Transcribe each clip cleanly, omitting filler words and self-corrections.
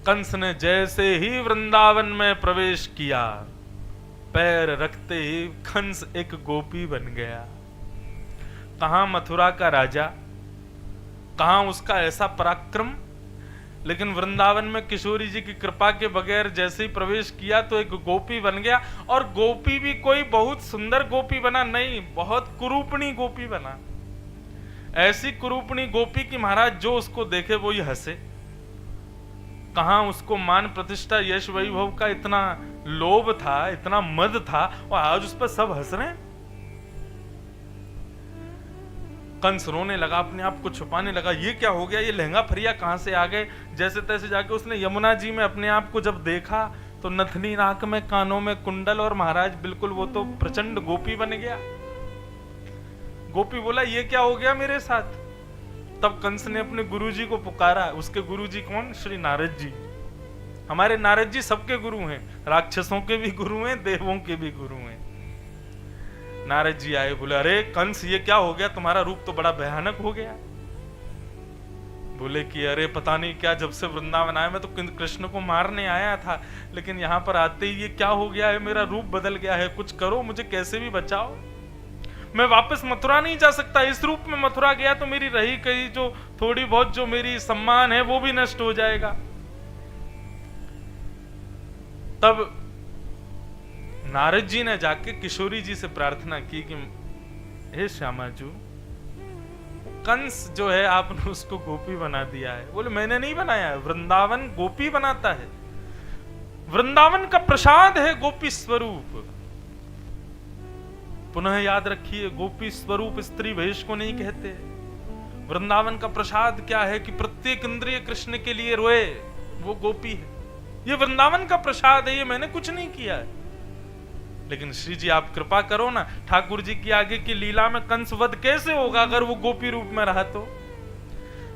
कंस ने जैसे ही वृंदावन में प्रवेश किया, पैर रखते ही कंस एक गोपी बन गया। कहां मथुरा का राजा, कहां उसका ऐसा पराक्रम, लेकिन वृंदावन में किशोरी जी की कृपा के बगैर जैसे ही प्रवेश किया तो एक गोपी बन गया। और गोपी भी कोई बहुत सुंदर गोपी बना नहीं, बहुत कुरूपणी गोपी बना। ऐसी कुरूपणी गोपी की महाराज जो उसको देखे वो ही हंसे। कहां उसको मान प्रतिष्ठा यश वैभव का इतना लोभ था, इतना मद था, और आज उस पर सब हंस रहे हैं। कंस रोने लगा, अपने आप को छुपाने लगा, ये क्या हो गया, ये लहंगा फरिया कहां से आ गए। जैसे तैसे जाके उसने यमुना जी में अपने आप को जब देखा तो नथनी नाक में, कानों में कुंडल, और महाराज बिल्कुल वो तो प्रचंड गोपी बन गया। गोपी बोला ये क्या हो गया मेरे साथ। तब कंस ने अपने गुरुजी को पुकारा। उसके गुरुजी कौन? श्री नारद जी। हमारे नारद जी सबके गुरु हैं, राक्षसों के भी गुरु हैं, देवों के भी गुरु हैं। नारद जी आए, बोले अरे कंस ये क्या हो गया, तुम्हारा रूप तो बड़ा भयानक हो गया। बोले कि अरे पता नहीं क्या, जब से वृंदावन आया मैं तो कृष्ण को मारने आया था, लेकिन यहाँ पर आते ही ये क्या हो गया है, मेरा रूप बदल गया है, कुछ करो, मुझे कैसे भी बचाओ। मैं वापस मथुरा नहीं जा सकता, इस रूप में मथुरा गया तो मेरी रही कहीं जो थोड़ी बहुत जो मेरी सम्मान है वो भी नष्ट हो जाएगा। तब नारद जी ने जाके किशोरी जी से प्रार्थना की कि हे श्यामा जी, कंस जो है आपने उसको गोपी बना दिया है। बोले मैंने नहीं बनाया है, वृंदावन गोपी बनाता है, वृंदावन का प्रसाद है गोपी स्वरूप। पुनः याद रखिए, गोपी स्वरूप स्त्री भेष को नहीं कहते। वृंदावन का प्रसाद क्या है कि प्रत्येक इंद्रिय कृष्ण के लिए रोए, वो गोपी है। ये वृंदावन का प्रसाद है, ये मैंने कुछ नहीं किया है। लेकिन श्री जी आप कृपा करो ना, ठाकुर जी की आगे की लीला में कंस वध कैसे होगा अगर वो गोपी रूप में रहा तो।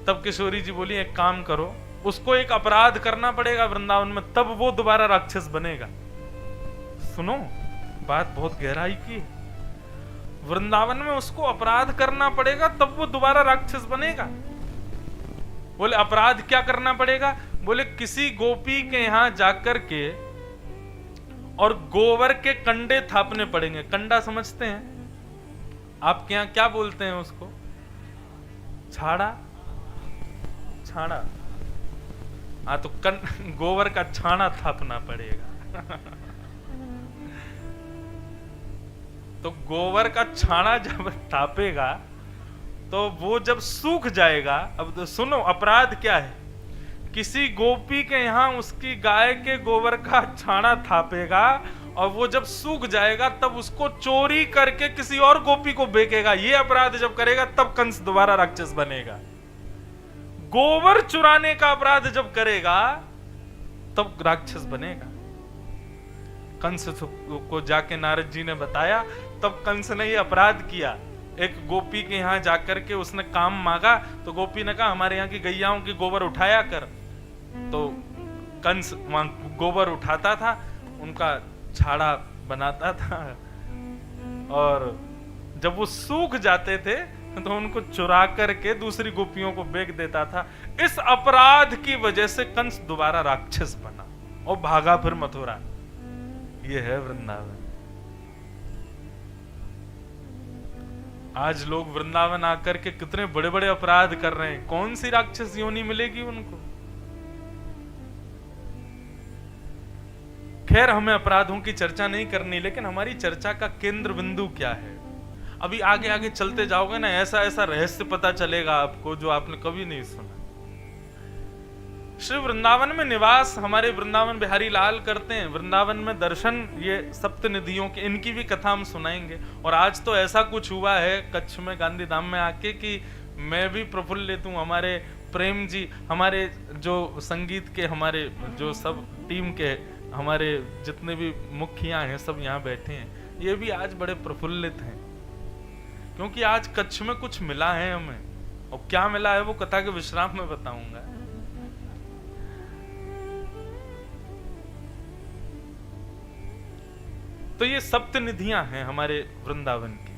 तब किशोरी जी बोली एक काम करो, उसको एक अपराध करना पड़ेगा वृंदावन में, तब वो दोबारा राक्षस बनेगा। सुनो, बात बहुत गहराई की है। वृंदावन में उसको अपराध करना पड़ेगा तब वो दोबारा राक्षस बनेगा। बोले अपराध क्या करना पड़ेगा? बोले किसी गोपी के यहां जाकर के और गोबर के कंडे थापने पड़ेंगे। कंडा समझते हैं? आपके यहां क्या बोलते हैं उसको? छाड़ा, छाड़ा। हाँ तो गोबर का छाना थापना पड़ेगा। तो गोबर का छाना जब थापेगा तो वो जब सूख जाएगा। अब तो सुनो अपराध क्या है। किसी गोपी के यहां उसकी गाय के गोबर का छाना थापेगा और वो जब सूख जाएगा तब उसको चोरी करके किसी और गोपी को बेचेगा। ये अपराध जब करेगा तब कंस दोबारा राक्षस बनेगा। गोबर चुराने का अपराध जब करेगा तब राक्षस बनेगा। कंस को जाके नारद जी ने बताया, तब कंस ने ये अपराध किया। एक गोपी के यहाँ जाकर के उसने काम मांगा तो गोपी ने कहा हमारे यहाँ की गैयाओं की गोबर उठाया कर। तो कंस वहां गोबर उठाता था, उनका छाड़ा बनाता था और जब वो सूख जाते थे तो उनको चुरा करके दूसरी गोपियों को बेच देता था। इस अपराध की वजह से कंस दोबारा राक्षस बना और भागा फिर मथुरा। ये है वृंदावन। आज लोग वृंदावन आकर के कितने बड़े बड़े अपराध कर रहे हैं। कौन सी राक्षस योनि मिलेगी उनको? खैर हमें अपराधों की चर्चा नहीं करनी, लेकिन हमारी चर्चा का केंद्र बिंदु क्या है। अभी आगे आगे चलते जाओगे ना, ऐसा ऐसा रहस्य पता चलेगा आपको जो आपने कभी नहीं सुना। श्री वृंदावन में निवास हमारे वृंदावन बिहारी लाल करते हैं। वृंदावन में दर्शन, ये सप्त निधियों के, इनकी भी कथा हम सुनाएंगे। और आज तो ऐसा कुछ हुआ है कच्छ में गांधी धाम में आके कि मैं भी प्रफुल्लित हूँ। हमारे प्रेम जी, हमारे जो संगीत के, हमारे जो सब टीम के, हमारे जितने भी मुखिया हैं सब यहाँ बैठे हैं। ये भी आज बड़े प्रफुल्लित हैं क्योंकि आज कच्छ में कुछ मिला है हमें। और क्या मिला है वो कथा के विश्राम में बताऊंगा। तो ये सप्त निधियां हैं हमारे वृंदावन की।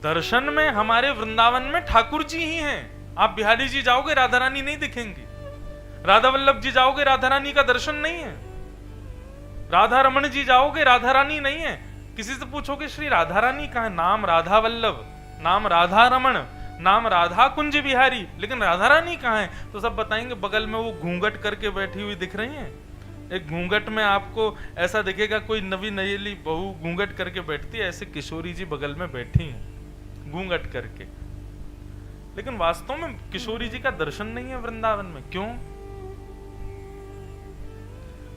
दर्शन में हमारे वृंदावन में ठाकुर जी ही हैं। आप बिहारी जी जाओगे राधा रानी नहीं दिखेंगी। राधा वल्लभ जी जाओगे, राधा रानी का दर्शन नहीं है। राधा रमन जी जाओगे, राधा रानी नहीं है। किसी से पूछोगे श्री राधा रानी कहाँ है, नाम राधा वल्लभ, नाम राधा रमन, नाम राधा कुंज बिहारी, लेकिन राधा रानी कहाँ है? तो सब बताएंगे बगल में वो घूंघट करके बैठी हुई दिख रही हैं। एक घूंघट में आपको ऐसा दिखेगा कोई नवी नयेली बहू घूंघट करके बैठती है, ऐसे किशोरी जी बगल में बैठी हैं घूंघट करके। लेकिन वास्तव में किशोरी जी का दर्शन नहीं है वृंदावन में। क्यों?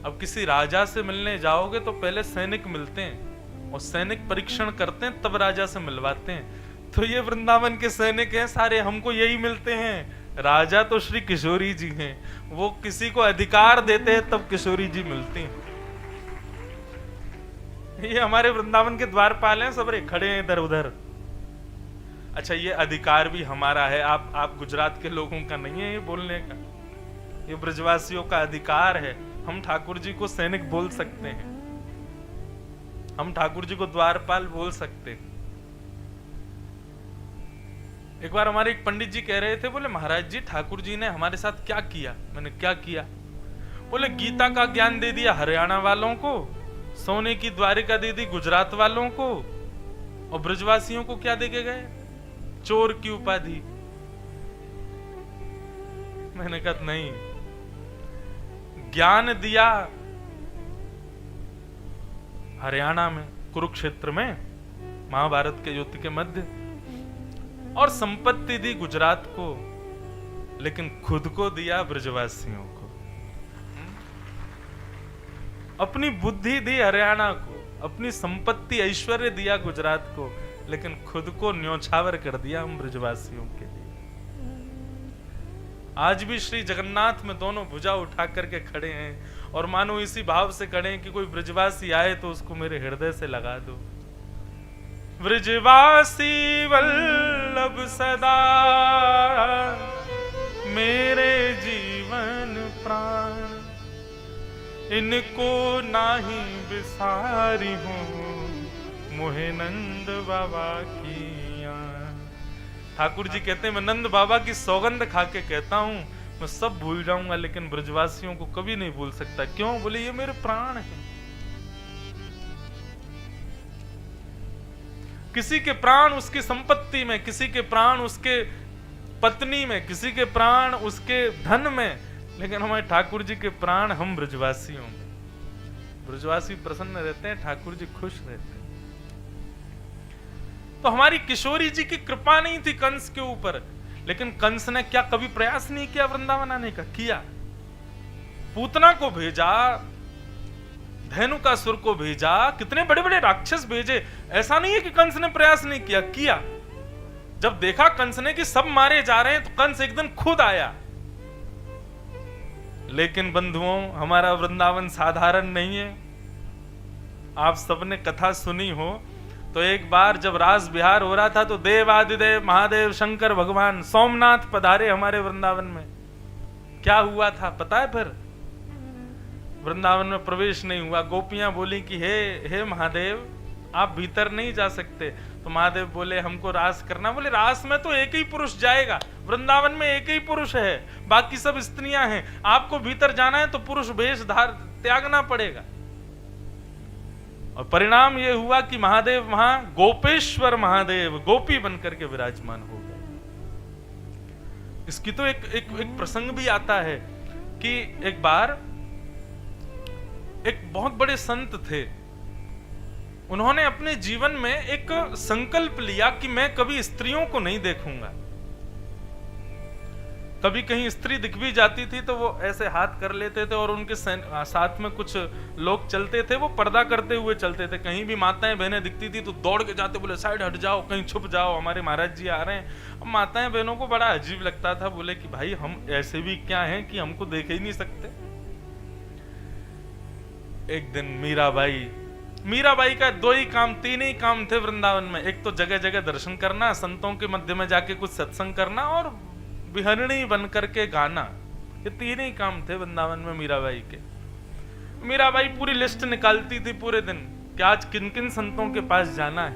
अब किसी राजा से मिलने जाओगे तो पहले सैनिक मिलते हैं और सैनिक परीक्षण करते हैं, तब राजा से मिलवाते हैं। तो ये वृंदावन के सैनिक हैं सारे, हमको यही मिलते हैं। राजा तो श्री किशोरी जी हैं, वो किसी को अधिकार देते हैं तब किशोरी जी मिलती हैं। ये हमारे वृंदावन के द्वारपाल हैं, सब रे खड़े हैं इधर उधर। अच्छा, ये अधिकार भी हमारा है, आप गुजरात के लोगों का नहीं है ये बोलने का, ये ब्रजवासियों का अधिकार है। हम ठाकुर जी को सैनिक बोल सकते हैं, हम ठाकुर जी को द्वारपाल बोल सकते हैं। एक बार हमारे एक पंडित जी कह रहे थे, बोले महाराज जी ठाकुर जी ने हमारे साथ क्या किया? मैंने क्या किया? बोले गीता का ज्ञान दे दिया हरियाणा वालों को, सोने की द्वारिका दे दी गुजरात वालों को, और ब्रजवासियों को क्या दे के गए? चोर की उपाधि। मैंने कहा नहीं, ज्ञान दिया हरियाणा में, कुरुक्षेत्र में, महाभारत के युद्ध के मध्य, और संपत्ति दी गुजरात को, लेकिन खुद को दिया ब्रजवासियों को। अपनी बुद्धि दी हरियाणा को, अपनी संपत्ति ऐश्वर्य दिया गुजरात को, लेकिन खुद को न्योछावर कर दिया हम ब्रजवासियों के लिए। आज भी श्री जगन्नाथ में दोनों भुजा उठा करके खड़े हैं और मानो इसी भाव से खड़े हैं कि कोई ब्रजवासी आए तो उसको मेरे हृदय से लगा दो। ब्रजवासी वल्लभ सदा मेरे जीवन प्राण, इनको नाही बिसारी हूँ मोहे नंद बाबा की याद। ठाकुर जी कहते हैं मैं नंद बाबा की सौगंध खा के कहता हूं, मैं सब भूल जाऊंगा लेकिन ब्रजवासियों को कभी नहीं भूल सकता। क्यों? बोले ये मेरे प्राण हैं। किसी के प्राण उसकी संपत्ति में, किसी के प्राण उसके पत्नी में, किसी के प्राण उसके धन में, लेकिन हमारे ठाकुर जी के प्राण हम ब्रजवासियों में। ब्रजवासी प्रसन्न रहते हैं, ठाकुर जी खुश रहते हैं। तो हमारी किशोरी जी की कृपा नहीं थी कंस के ऊपर, लेकिन कंस ने क्या कभी प्रयास नहीं किया वृंदावन आने का? किया। पूतना को भेजा, धेनुकासुर को भेजा, कितने बड़े बड़े राक्षस भेजे। ऐसा नहीं है कि कंस ने प्रयास नहीं किया, किया। जब देखा कंस ने कि सब मारे जा रहे हैं तो कंस एक दिन खुद आया। लेकिन बंधुओं, हमारा वृंदावन साधारण नहीं है। आप सबने कथा सुनी हो तो एक बार जब रास बिहार हो रहा था तो देवादिदेव महादेव शंकर भगवान सोमनाथ पधारे हमारे वृंदावन में। क्या हुआ था पता है? फिर वृंदावन में प्रवेश नहीं हुआ। गोपियां बोली कि हे महादेव, आप भीतर नहीं जा सकते। तो महादेव बोले हमको रास करना। बोले रास में तो एक ही पुरुष जाएगा, वृंदावन में एक ही पुरुष है, बाकी सब स्त्रियां हैं। आपको भीतर जाना है तो पुरुष वेश त्यागना पड़ेगा। और परिणाम यह हुआ कि महादेव वहां गोपेश्वर महादेव गोपी बनकर के विराजमान हो गए। इसकी तो एक प्रसंग भी आता है कि एक बार एक बहुत बड़े संत थे, उन्होंने अपने जीवन में एक संकल्प लिया कि मैं कभी स्त्रियों को नहीं देखूंगा। कभी कहीं स्त्री दिख भी जाती थी तो वो ऐसे हाथ कर लेते थे, और उनके साथ में कुछ लोग चलते थे, वो पर्दा करते हुए चलते थे। कहीं भी माताएं बहनें दिखती थी तो दौड़ के जाते, बोले साइड हट जाओ, कहीं छुप जाओ, हमारे महाराज जी आ रहे हैं। अब माताएं बहनों को बड़ा अजीब लगता था, बोले कि भाई हम ऐसे भी क्या हैं कि हमको देख ही नहीं सकते। एक दिन मीराबाई का दो ही काम, तीन ही काम थे वृंदावन में। एक तो जगह जगह दर्शन करना, संतों के मध्य में जाके कुछ सत्संग करना, और बिहरणी बन करके गाना। ये तीन ही काम थे वृंदावन में मीराबाई के। मीराबाई पूरी लिस्ट निकालती थी पूरे दिन कि आज किन किन संतों के पास जाना है।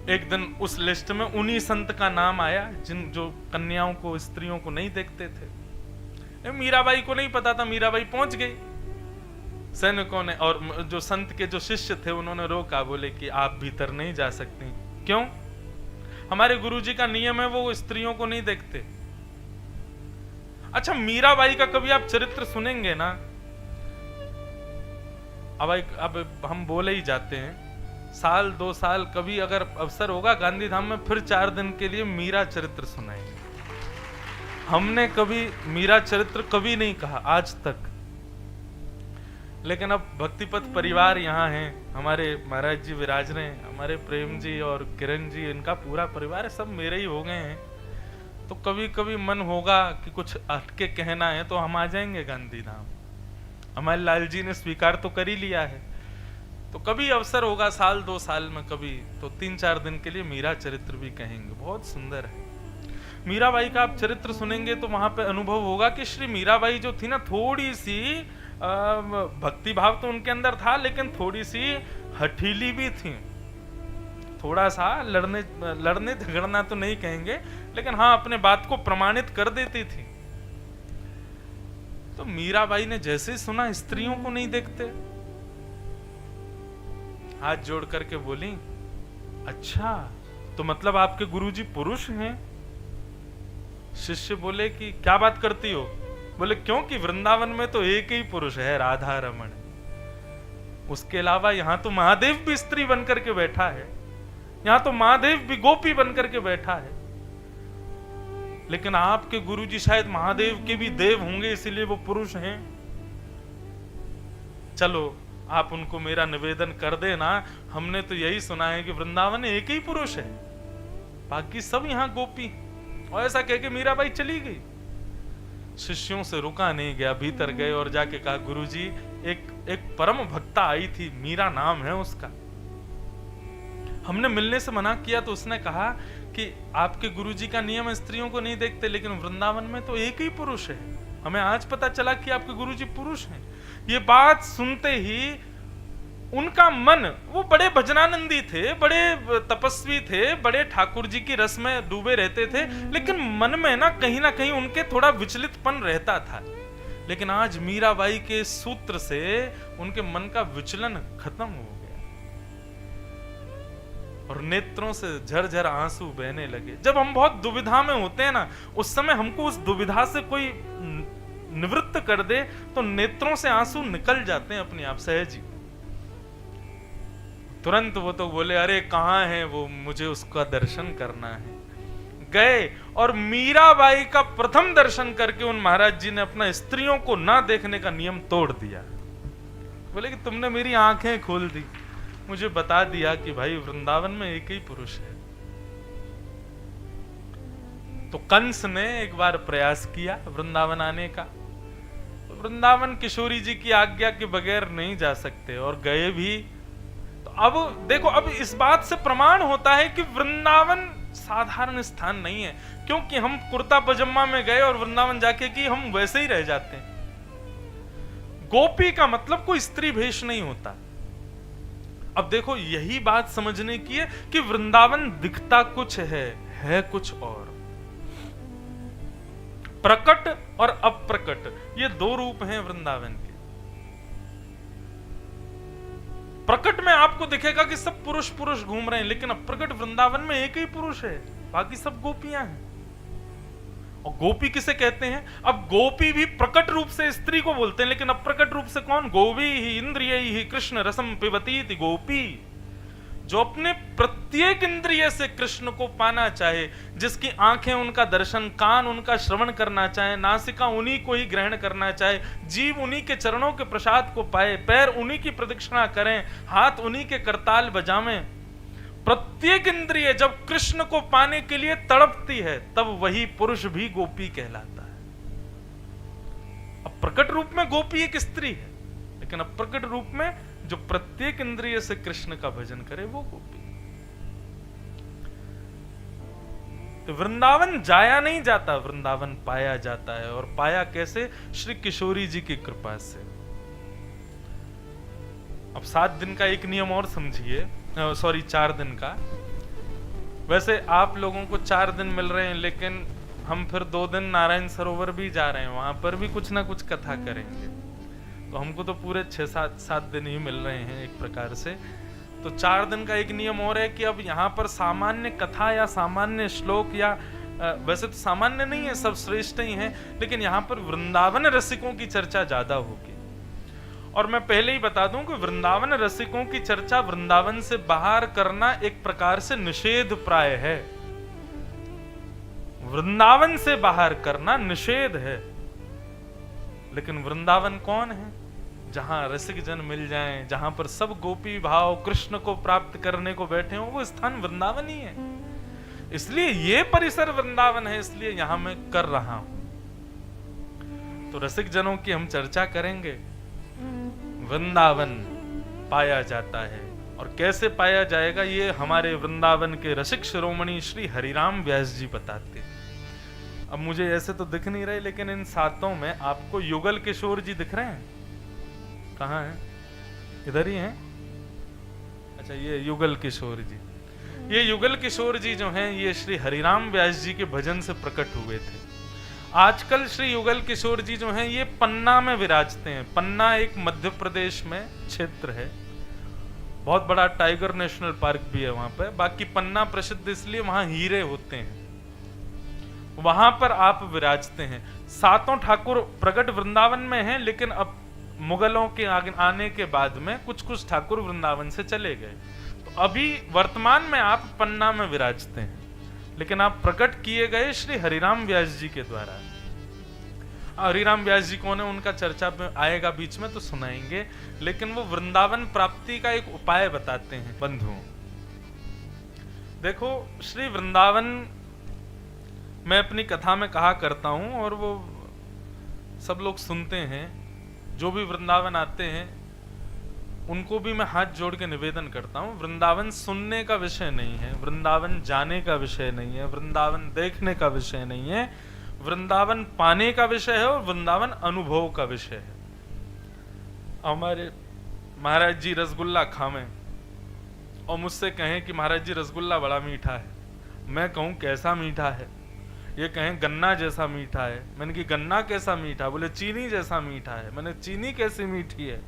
एक दिन उस लिस्ट में उन्हीं संत का नाम आया जो कन्याओं को, स्त्रियों को नहीं देखते थे। मीराबाई को नहीं पता था, मीराबाई पहुंच गई। सैनिकों ने और जो संत के जो शिष्य थे उन्होंने रोका, बोले कि आप भीतर नहीं जा सकती। क्यों? हमारे गुरुजी का नियम है वो स्त्रियों को नहीं देखते। अच्छा, मीराबाई का कभी आप चरित्र सुनेंगे ना, अब हम बोले ही जाते हैं, साल 2 साल कभी अगर अवसर होगा गांधीधाम में, फिर 4 दिन के लिए मीरा चरित्र सुनाएंगे। हमने कभी मीरा चरित्र कभी नहीं कहा आज तक, लेकिन अब भक्तिपथ परिवार यहाँ है, हमारे महाराज जी विराज रहे हैं, हमारे प्रेम जी और किरण जी, इनका पूरा परिवार सब मेरे ही हो गए हैं। तो कभी कभी मन होगा कि कुछ हटके कहना है तो हम आ जाएंगे गांधीधाम। हमारे लाल जी ने स्वीकार तो कर ही लिया है, तो कभी अवसर होगा साल 2 साल में कभी, तो 3-4 दिन के लिए मीरा चरित्र भी कहेंगे। बहुत सुंदर है मीराबाई का। आप चरित्र सुनेंगे तो वहां पे अनुभव होगा कि श्री मीराबाई जो थी ना, थोड़ी सी भक्ति भाव तो उनके अंदर था, लेकिन थोड़ी सी हठीली भी थी। थोड़ा सा लड़ने झगड़ना तो नहीं कहेंगे, लेकिन हाँ अपने बात को प्रमाणित कर देती थी। तो मीराबाई ने जैसे सुना स्त्रियों को नहीं देखते, हाथ जोड़ करके बोली, अच्छा तो मतलब आपके गुरुजी पुरुष हैं? शिष्य बोले कि क्या बात करती हो? बोले क्योंकि वृंदावन में तो एक ही पुरुष है, राधा रमण। उसके अलावा यहाँ तो महादेव भी स्त्री बनकर के बैठा है, यहाँ तो महादेव भी गोपी बनकर के बैठा है, लेकिन आपके गुरुजी शायद महादेव के भी देव होंगे, इसीलिए वो पुरुष हैं। चलो आप उनको मेरा निवेदन कर देना, हमने तो यही सुना है कि वृंदावन एक ही पुरुष है, बाकी सब यहाँ गोपी। और ऐसा कह के मीराबाई चली गई। शिष्यों से रुका नहीं गया, भीतर गए और जाके कहा, गुरुजी एक परम भक्ता आई थी, मीरा नाम है उसका, हमने मिलने से मना किया तो उसने कहा कि आपके गुरुजी का नियम है स्त्रियों को नहीं देखते, लेकिन वृंदावन में तो एक ही पुरुष है, हमें आज पता चला कि आपके गुरुजी पुरुष हैं। ये बात सुनते ही उनका मन, वो बड़े भजनानंदी थे, बड़े तपस्वी थे, बड़े ठाकुर जी की रस में डूबे रहते थे, लेकिन मन में ना कहीं उनके थोड़ा विचलितपन रहता था। लेकिन आज मीराबाई के सूत्र से उनके मन का विचलन खत्म हो गया और नेत्रों से झरझर आंसू बहने लगे। जब हम बहुत दुविधा में होते हैं ना, उस समय हमको उस दुविधा से कोई निवृत्त कर दे तो नेत्रों से आंसू निकल जाते हैं अपने आप सहज ही। तुरंत वो तो बोले, अरे कहाँ है वो, मुझे उसका दर्शन करना है। गए और मीराबाई का प्रथम दर्शन करके उन महाराज जी ने अपना स्त्रियों को ना देखने का नियम तोड़ दिया। बोले कि तुमने मेरी आंखें खोल दी, मुझे बता दिया कि भाई वृंदावन में एक ही पुरुष है। तो कंस ने एक बार प्रयास किया वृंदावन आने का, वृंदावन किशोरी जी की आज्ञा के बगैर नहीं जा सकते और गए भी। तो अब देखो, अब इस बात से प्रमाण होता है कि वृंदावन साधारण स्थान नहीं है, क्योंकि हम कुर्ता पजामा में गए और वृंदावन जाके कि हम वैसे ही रह जाते हैं। गोपी का मतलब कोई स्त्री भेष नहीं होता। अब देखो, यही बात समझने की है कि वृंदावन दिखता कुछ है कुछ और। प्रकट और अप्रकट, ये 2 रूप हैं वृंदावन के। प्रकट में आपको दिखेगा कि सब पुरुष पुरुष घूम रहे हैं, लेकिन अप्रकट वृंदावन में एक ही पुरुष है, बाकी सब गोपियां हैं। और गोपी किसे कहते हैं? अब गोपी भी प्रकट रूप से स्त्री को बोलते हैं, लेकिन अप्रकट रूप से कौन? गोवी ही इंद्रिय ही कृष्ण रसम पिबती थी गोपी, जो अपने प्रत्येक इंद्रिय से कृष्ण को पाना चाहे, जिसकी आंखें उनका दर्शन, कान उनका श्रवण करना चाहे, नासिका उन्हीं को ही ग्रहण करना चाहे, जीव उन्हीं के चरणों के प्रसाद को पाए, पैर उन्हीं की प्रदक्षिणा करें, हाथ उन्हीं के करताल बजावें। प्रत्येक इंद्रिय जब कृष्ण को पाने के लिए तड़पती है, तब वही पुरुष भी गोपी कहलाता है। अब प्रकट रूप में गोपी एक स्त्री है, लेकिन अप्रकट रूप में जो प्रत्येक इंद्रिय से कृष्ण का भजन करे वो गोपी। तो वृंदावन जाया नहीं जाता, वृंदावन पाया जाता है। और पाया कैसे? श्री किशोरी जी की कृपा से। अब 7 दिन का एक नियम और समझिए, सॉरी 4 दिन का। वैसे आप लोगों को 4 दिन मिल रहे हैं, लेकिन हम फिर 2 दिन नारायण सरोवर भी जा रहे हैं, वहां पर भी कुछ ना कुछ कथा करेंगे। तो हमको तो पूरे 6-7 दिन ही मिल रहे हैं एक प्रकार से। तो 4 दिन का एक नियम और है कि अब यहाँ पर सामान्य कथा या सामान्य श्लोक या वैसे तो सामान्य नहीं है, सब श्रेष्ठ ही हैं, लेकिन यहाँ पर वृंदावन रसिकों की चर्चा ज्यादा होगी। और मैं पहले ही बता दूं कि वृंदावन रसिकों की चर्चा वृंदावन से बाहर करना एक प्रकार से निषेध प्राय है। वृंदावन से बाहर करना निषेध है, लेकिन वृंदावन कौन है? जहां रसिक जन मिल जाएं, जहां पर सब गोपी भाव कृष्ण को प्राप्त करने को बैठे हो, वो स्थान वृंदावन ही है। इसलिए ये परिसर वृंदावन है, इसलिए यहां मैं कर रहा हूं। तो रसिक जनों की हम चर्चा करेंगे। वृंदावन पाया जाता है और कैसे पाया जाएगा, ये हमारे वृंदावन के रसिक शिरोमणि श्री हरिराम व्यास जी बताते हैं। अब मुझे ऐसे तो दिख नहीं रहे, लेकिन इन सातों में आपको युगल किशोर जी दिख रहे हैं? कहाँ हैं? इधर ही हैं। अच्छा, ये युगल किशोर जी, ये युगल किशोर जी जो हैं, ये श्री हरिराम व्यास जी के भजन से प्रकट हुए थे। आजकल श्री युगल किशोर जी जो हैं, ये पन्ना में विराजते हैं। पन्ना एक मध्य प्रदेश में क्षेत्र है, बहुत बड़ा टाइगर नेशनल पार्क भी है वहां पे। बाकी पन्ना प्रसिद्ध इसलिए वहां हीरे होते हैं, वहां पर आप विराजते हैं। सातों ठाकुर प्रकट वृंदावन में हैं, लेकिन अब मुगलों के आने के बाद में कुछ कुछ ठाकुर वृंदावन से चले गए। तो अभी वर्तमान में आप पन्ना में विराजते हैं, लेकिन आप प्रकट किए गए श्री हरिराम व्यास जी के द्वारा। हरिराम व्यास जी कौन है, उनका चर्चा में आएगा बीच में तो सुनाएंगे, लेकिन वो वृंदावन प्राप्ति का एक उपाय बताते हैं बंधुओं। देखो, श्री वृंदावन मैं अपनी कथा में कहा करता हूं, और वो सब लोग सुनते हैं। जो भी वृंदावन आते हैं उनको भी मैं हाथ जोड़ के निवेदन करता हूं, वृंदावन सुनने का विषय नहीं है, वृंदावन जाने का विषय नहीं है, वृंदावन देखने का विषय नहीं है, वृंदावन पाने का विषय है और वृंदावन अनुभव का विषय है। हमारे महाराज जी रसगुल्ला खावें और मुझसे कहें कि महाराज जी रसगुल्ला बड़ा मीठा है, मैं कहूं कैसा मीठा है? ये कहें गन्ना जैसा मीठा है, मैंने कि गन्ना कैसा मीठा? बोले चीनी जैसा मीठा है, मैंने चीनी कैसी मीठी है?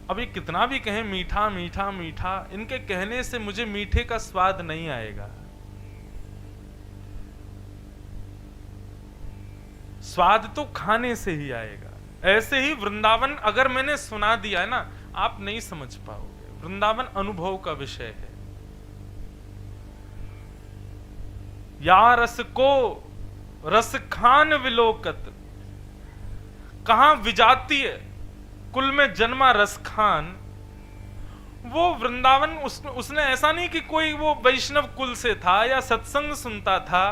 अभी कितना भी कहें मीठा मीठा मीठा, इनके कहने से मुझे मीठे का स्वाद नहीं आएगा। स्वाद तो खाने से ही आएगा। ऐसे ही वृंदावन अगर मैंने सुना दिया है ना, आप नहीं समझ पाओगे। वृंदावन अनुभव का विषय है। या रस को रस खान विलोकत, कहां विजातीय कुल में जन्मा रस खान। वो वृंदावन उसने ऐसा नहीं कि कोई वो वैष्णव कुल से था या सत्संग सुनता था।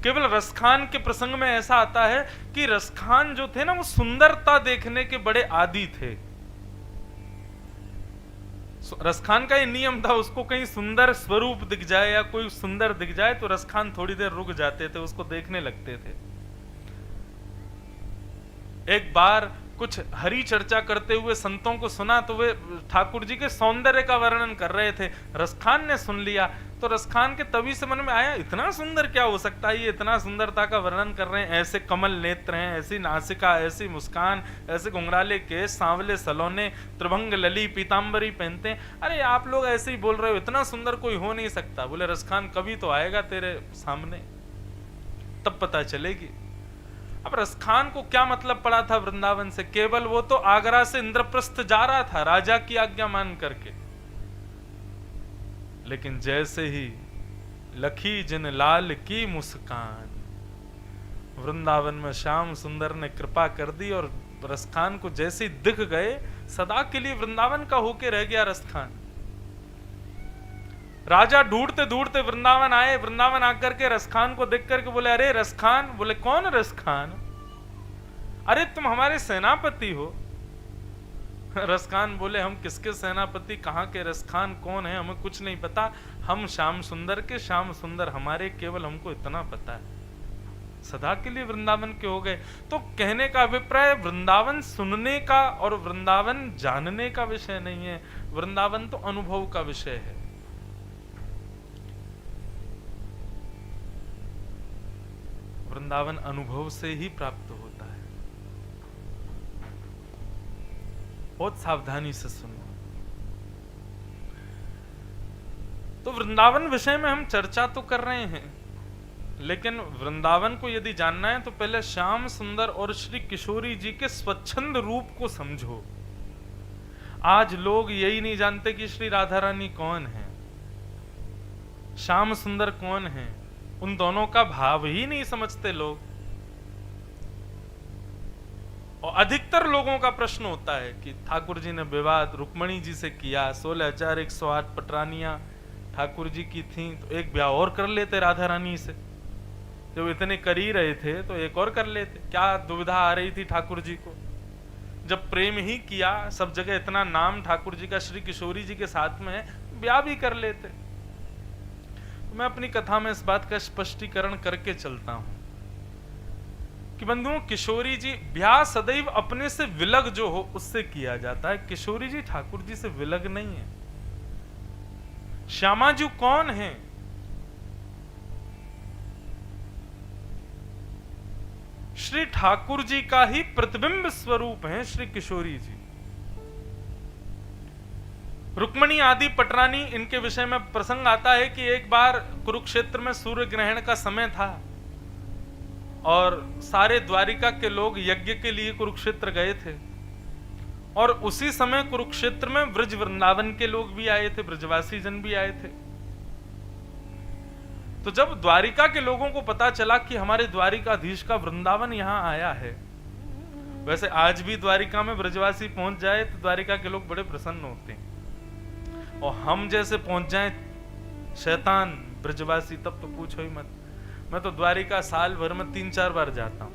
केवल रसखान के प्रसंग में ऐसा आता है कि रसखान जो थे ना, वो सुंदरता देखने के बड़े आदी थे। रसखान का ये नियम था, उसको कहीं सुंदर स्वरूप दिख जाए या कोई सुंदर दिख जाए तो रसखान थोड़ी देर रुक जाते थे, उसको देखने लगते थे। एक बार कुछ हरि चर्चा करते हुए संतों को सुना, तो वे ठाकुर जी के सौंदर्य का वर्णन कर रहे थे। रसखान ने सुन लिया, तो रसखान के तभी से मन में आया, इतना सुंदर क्या हो सकता है, ये इतना सुंदरता का वर्णन कर रहे हैं, ऐसे कमल नेत्र हैं, ऐसी नासिका, ऐसी मुस्कान, ऐसे घुंघराले केस, सांवले सलोने, त्रिभंग लली, पीतांबरी पहनते हैं। अरे आप लोग ऐसे ही बोल रहे हो, इतना सुंदर कोई हो नहीं सकता। बोले रसखान कभी तो आएगा तेरे सामने, तब पता चलेगी। अब रसखान को क्या मतलब पड़ा था वृंदावन से? केवल वो तो आगरा से इंद्रप्रस्थ जा रहा था राजा की आज्ञा मान करके, लेकिन जैसे ही लखी जिन लाल की मुस्कान, वृंदावन में श्याम सुंदर ने कृपा कर दी और रसखान को जैसे ही दिख गए, सदा के लिए वृंदावन का होके रह गया रसखान। राजा ढूंढते ढूंढते वृंदावन आए, वृंदावन आकर के रसखान को देख करके बोले, अरे रसखान। बोले कौन रसखान? अरे तुम हमारे सेनापति हो। रसखान बोले हम किसके सेनापति, कहाँ के रसखान, कौन है, हमें कुछ नहीं पता। हम श्याम सुंदर के श्याम सुंदर हमारे, केवल हमको इतना पता है। सदा के लिए वृंदावन के हो गए। तो कहने का अभिप्राय, वृंदावन सुनने का और वृंदावन जानने का विषय नहीं है, वृंदावन तो अनुभव का विषय है। वृंदावन अनुभव से ही प्राप्त होता है। बहुत सावधानी से सुनो। तो वृंदावन विषय में हम चर्चा तो कर रहे हैं, लेकिन वृंदावन को यदि जानना है तो पहले श्याम सुंदर और श्री किशोरी जी के स्वच्छंद रूप को समझो। आज लोग यही नहीं जानते कि श्री राधा रानी कौन है, श्याम सुंदर कौन है, उन दोनों का भाव ही नहीं समझते लोग। और अधिकतर लोगों का प्रश्न होता है कि ठाकुर जी ने विवाद रुक्मणी जी से किया, 16,108 पटरानियां ठाकुर जी की थी, तो एक ब्याह और कर लेते राधा रानी से। जब इतने कर ही रहे थे तो एक और कर लेते, क्या दुविधा आ रही थी ठाकुर जी को? जब प्रेम ही किया, सब जगह इतना नाम ठाकुर जी का श्री किशोरी जी के साथ में है, ब्याह भी कर लेते। तो मैं अपनी कथा में इस बात का स्पष्टीकरण करके चलता हूं कि बंधुओं, किशोरी जी ब्याह सदैव अपने से विलग जो हो उससे किया जाता है। किशोरी जी ठाकुर जी से विलग नहीं है। श्यामा जी कौन है? श्री ठाकुर जी का ही प्रतिबिंब स्वरूप हैं श्री किशोरी जी। रुक्मणी आदि पटरानी, इनके विषय में प्रसंग आता है कि एक बार कुरुक्षेत्र में सूर्य ग्रहण का समय था और सारे द्वारिका के लोग यज्ञ के लिए कुरुक्षेत्र गए थे, और उसी समय कुरुक्षेत्र में ब्रज वृंदावन के लोग भी आए थे, ब्रजवासी जन भी आए थे। तो जब द्वारिका के लोगों को पता चला कि हमारे द्वारिकाधीश का वृंदावन यहां आया है, वैसे आज भी द्वारिका में ब्रजवासी पहुंच जाए तो द्वारिका के लोग बड़े प्रसन्न होते हैं, और हम जैसे पहुंच जाए शैतान ब्रजवासी तब तो पूछो ही मत। मैं तो द्वारिका साल भर में 3-4 बार जाता हूं,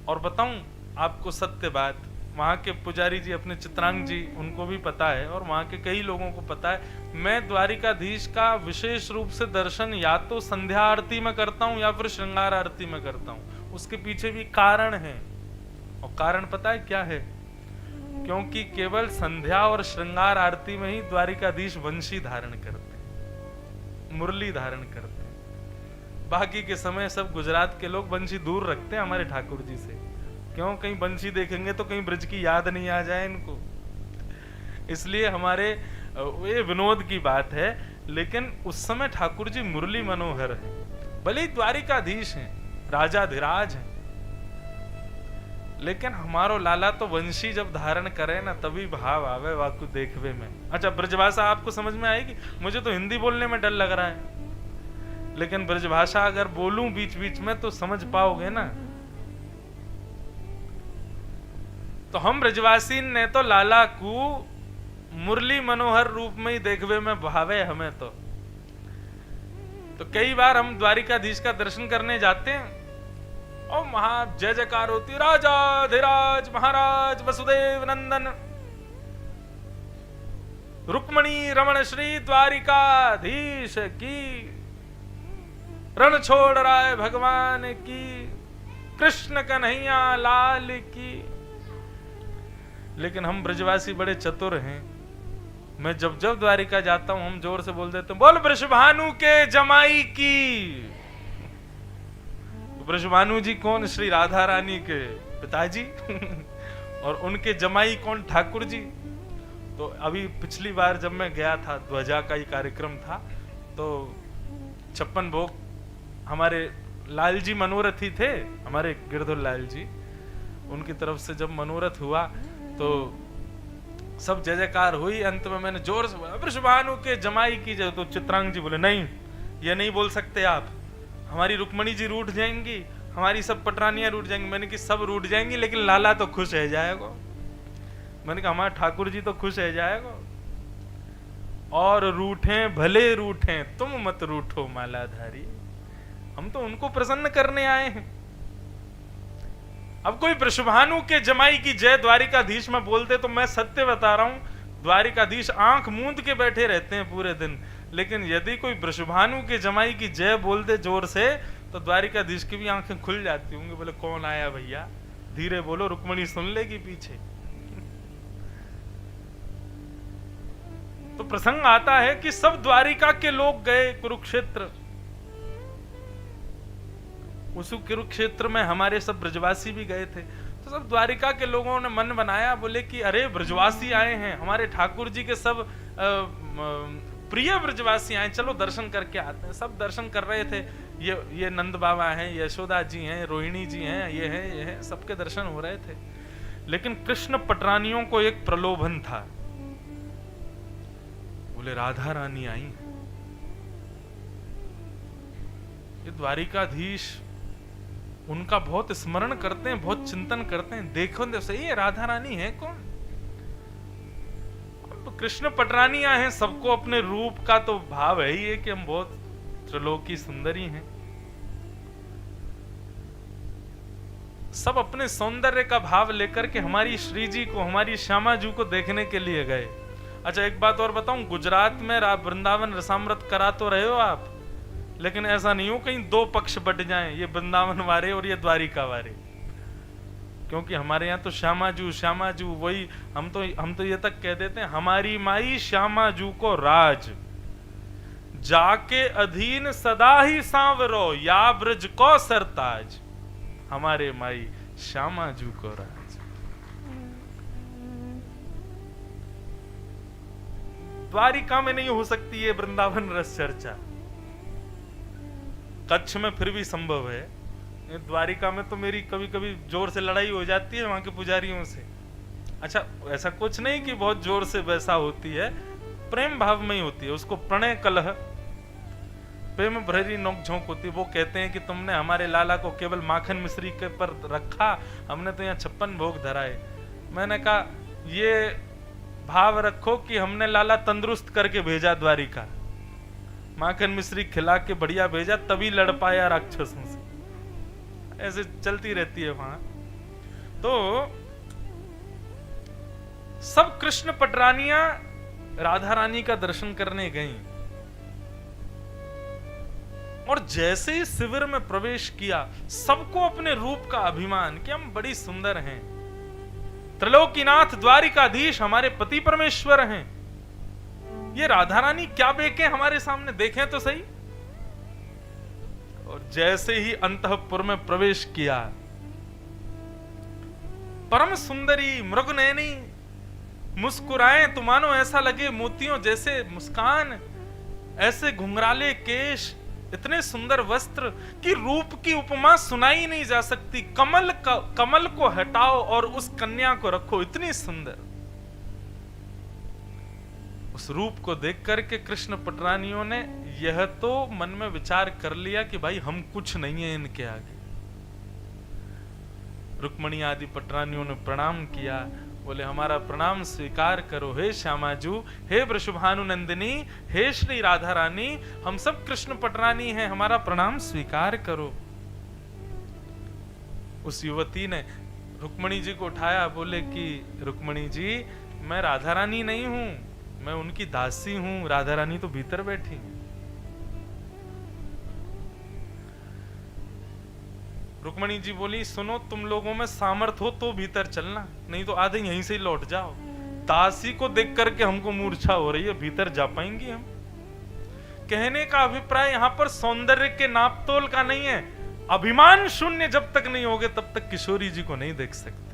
और बताऊं आपको सत्य बात, वहां के पुजारी जी अपने चित्रांग जी, उनको भी पता है और वहां के कई लोगों को पता है, मैं द्वारिकाधीश का विशेष रूप से दर्शन या तो संध्या आरती में करता हूं या फिर श्रृंगार आरती में करता हूं। उसके पीछे भी कारण है, और कारण पता है क्या है? क्योंकि केवल संध्या और श्रृंगार आरती में ही द्वारिकाधीश वंशी धारण करते हैं, मुरली धारण करते हैं। बाकी के समय सब गुजरात के लोग वंशी दूर रखते हैं हमारे ठाकुर जी से। क्यों? कहीं वंशी देखेंगे तो कहीं ब्रज की याद नहीं आ जाए इनको, इसलिए हमारे ये विनोद की बात है। लेकिन उस समय ठाकुर जी मुरली मनोहर है, भले ही द्वारिकाधीश हैं, राजाधिराज हैं, लेकिन हमारो लाला तो वंशी जब धारण करे ना तभी भाव आवे वाकु देखवे में। अच्छा, ब्रजभाषा आपको समझ में आएगी? मुझे तो हिंदी बोलने में डर लग रहा है, लेकिन ब्रजभाषा अगर बोलूं बीच बीच में तो समझ पाओगे ना। तो हम ब्रजवासी ने तो लाला को मुरली मनोहर रूप में ही देखवे में भावे हमें तो कई बार हम द्वारिकाधीश का दर्शन करने जाते हैं और वहां जय जयकार होती, राजा धीराज महाराज वसुदेव नंदन रुक्मणी रमण श्री द्वारिकाधीश की, रण छोड़ राय भगवान की, कृष्ण कन्हैया लाल की। लेकिन हम ब्रजवासी बड़े चतुर हैं, मैं जब जब द्वारिका जाता हूं हम जोर से बोल देते हैं, बोल वृषभानु के जमाई की। वृषभानु जी कौन? श्री राधा रानी के पिताजी और उनके जमाई कौन? ठाकुर जी। तो अभी पिछली बार जब मैं गया था, ध्वजा का ही कार्यक्रम था, तो 56 भोग हमारे लाल जी मनोरथी थे, हमारे गिरधर लाल जी, उनकी तरफ से जब मनोरथ हुआ तो सब जय जयकार हुई। अंत में मैंने जोर से बोला, वृषभानु के जमाई की जय। तो चित्रांग जी बोले, नहीं ये नहीं बोल सकते आप, हमारी रुक्मणी जी रूठ जाएंगी, हमारी सब पटरानियां रूठ जाएंगी। मैंने कहा सब रूठ जाएंगी लेकिन लाला तो खुश रह जाएगा। मैंने कहा हमारा ठाकुर जी तो खुश रह जाएगा, और रूठे भले रूठे तुम मत रूठो मालाधारी, हम तो उनको प्रसन्न करने आए हैं। अब कोई वृषभानु के जमाई की जय द्वारिकाधीश में बोलते तो मैं सत्य बता रहा हूं, द्वारिकाधीश आंख मूंद के बैठे रहते हैं पूरे दिन। लेकिन यदि कोई वृषभानु के जमाई की जय बोलते जोर से तो द्वारिकाधीश की भी आंखें खुल जाती होंगी, बोले कौन आया भैया, धीरे बोलो रुक्मणी सुन लेगी पीछे। तो प्रसंग आता है कि सब द्वारिका के लोग गए कुरुक्षेत्र, उस कुरुक्षेत्र में हमारे सब ब्रजवासी भी गए थे, तो सब द्वारिका के लोगों ने मन बनाया, बोले कि अरे ब्रजवासी आए हैं, हमारे ठाकुर जी के सब प्रिय ब्रजवासी आए, चलो दर्शन करके आते हैं। सब दर्शन कर रहे थे, ये नंद बाबा हैं, यशोदा जी हैं, रोहिणी जी हैं, ये है, सबके दर्शन हो रहे थे। लेकिन कृष्ण पटरानियों को एक प्रलोभन था, बोले राधा रानी आई हैं। ये द्वारिकाधीश उनका बहुत स्मरण करते हैं, बहुत चिंतन करते हैं, देखो तो सही है राधा रानी है कौन। अब कृष्ण पटरानियां हैं, सबको अपने रूप का तो भाव है ही है कि हम बहुत त्रिलोकी सुंदरी हैं। सब अपने सौंदर्य का भाव लेकर के हमारी श्री जी को, हमारी श्यामा जी को देखने के लिए गए। अच्छा एक बात और बताऊं, गुजरात में वृंदावन रसामृत करा तो रहे हो आप, लेकिन ऐसा नहीं हो कहीं दो पक्ष बट जाएं, ये वृंदावन वाले और ये द्वारिका वाले। क्योंकि हमारे यहाँ तो श्यामा जू वही, हम तो ये तक कह देते हैं, हमारी माई श्यामा जू को राज, जाके अधीन सदा ही सांवरो, या ब्रज को सरताज। हमारे माई श्यामा जू को राज। द्वारिका में नहीं हो सकती है वृंदावन रस चर्चा, कच्छ में फिर भी संभव है, द्वारिका में तो मेरी कभी कभी जोर से लड़ाई हो जाती है वहां के पुजारियों से। अच्छा ऐसा कुछ नहीं कि बहुत जोर से वैसा होती है, प्रेम भाव में ही होती है, उसको प्रणय कलह, प्रेम भरी नोकझोंक होती है। वो कहते हैं कि तुमने हमारे लाला को केवल माखन मिश्री के पर रखा, हमने तो यहाँ 56 भोग धराए। मैंने कहा ये भाव रखो कि हमने लाला तंदुरुस्त करके भेजा द्वारिका, माखन मिश्री खिला के बढ़िया भेजा, तभी लड़ पाया राक्षसों से। ऐसे चलती रहती है वहां। तो सब कृष्ण पटरानियां राधा रानी का दर्शन करने गईं, और जैसे ही शिविर में प्रवेश किया, सबको अपने रूप का अभिमान कि हम बड़ी सुंदर हैं, त्रिलोकीनाथ द्वारिकाधीश हमारे पति परमेश्वर हैं, ये राधा रानी क्या बेके हमारे सामने, देखें तो सही। और जैसे ही अंतःपुर में प्रवेश किया, परम सुंदरी मृगनयनी मुस्कुराए तो मानो ऐसा लगे मोतियों जैसे मुस्कान, ऐसे घुंघराले केश, इतने सुंदर वस्त्र कि रूप की उपमा सुनाई नहीं जा सकती। कमल को हटाओ और उस कन्या को रखो, इतनी सुंदर। उस रूप को देख करके कृष्ण पटरानियों ने यह तो मन में विचार कर लिया कि भाई हम कुछ नहीं है इनके आगे। रुक्मणी आदि पटरानियों ने प्रणाम किया, बोले हमारा प्रणाम स्वीकार करो हे श्यामाजू, हे वृषभानुनंदिनी, हे श्री राधा रानी, हम सब कृष्ण पटरानी हैं, हमारा प्रणाम स्वीकार करो। उस युवती ने रुक्मणी जी को उठाया, बोले कि रुक्मणी जी मैं राधा रानी नहीं हूं, मैं उनकी दासी हूं, राधा रानी तो भीतर बैठी हैं। रुक्मणी जी बोली सुनो, तुम लोगों में सामर्थ हो तो भीतर चलना, नहीं तो आधे यहीं से ही लौट जाओ। दासी को देख करके हमको मूर्छा हो रही है, भीतर जा पाएंगी हम? कहने का अभिप्राय यहाँ पर सौंदर्य के नापतोल का नहीं है, अभिमान शून्य जब तक नहीं होगे तब तक किशोरी जी को नहीं देख सकते।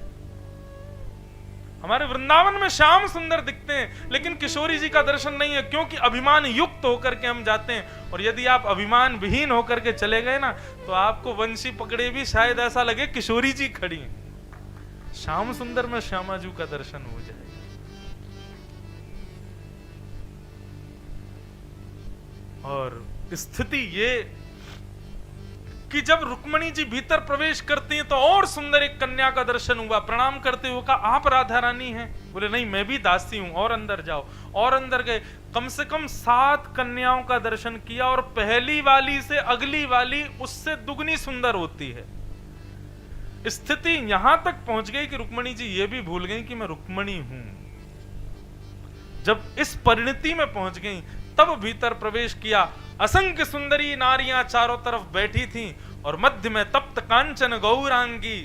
हमारे वृंदावन में श्याम सुंदर दिखते हैं, लेकिन किशोरी जी का दर्शन नहीं है, क्योंकि अभिमान युक्त होकर के हम जाते हैं। और यदि आप अभिमान विहीन होकर के चले गए ना, तो आपको वंशी पकड़े भी शायद ऐसा लगे किशोरी जी खड़ी हैं। श्याम सुंदर में श्यामा जी का दर्शन हो जाए। और स्थिति ये कि जब रुक्मणी जी भीतर प्रवेश करती हैं तो और सुंदर एक कन्या का दर्शन हुआ। प्रणाम करते हुए कहा आप राधा रानी हैं? बोले नहीं, मैं भी दासी हूं, और अंदर जाओ। और अंदर गए, कम से कम 7 कन्याओं का दर्शन किया, और पहली वाली से अगली वाली उससे दुगनी सुंदर होती है। स्थिति यहां तक पहुंच गई कि रुक्मणी जी ये भी भूल गई कि मैं रुक्मणी हूं। जब इस परिणति में पहुंच गई तब भीतर प्रवेश किया। असंख्य सुंदरी नारियां चारों तरफ बैठी थीं, और मध्य में तप्त कांचन गौरांगी,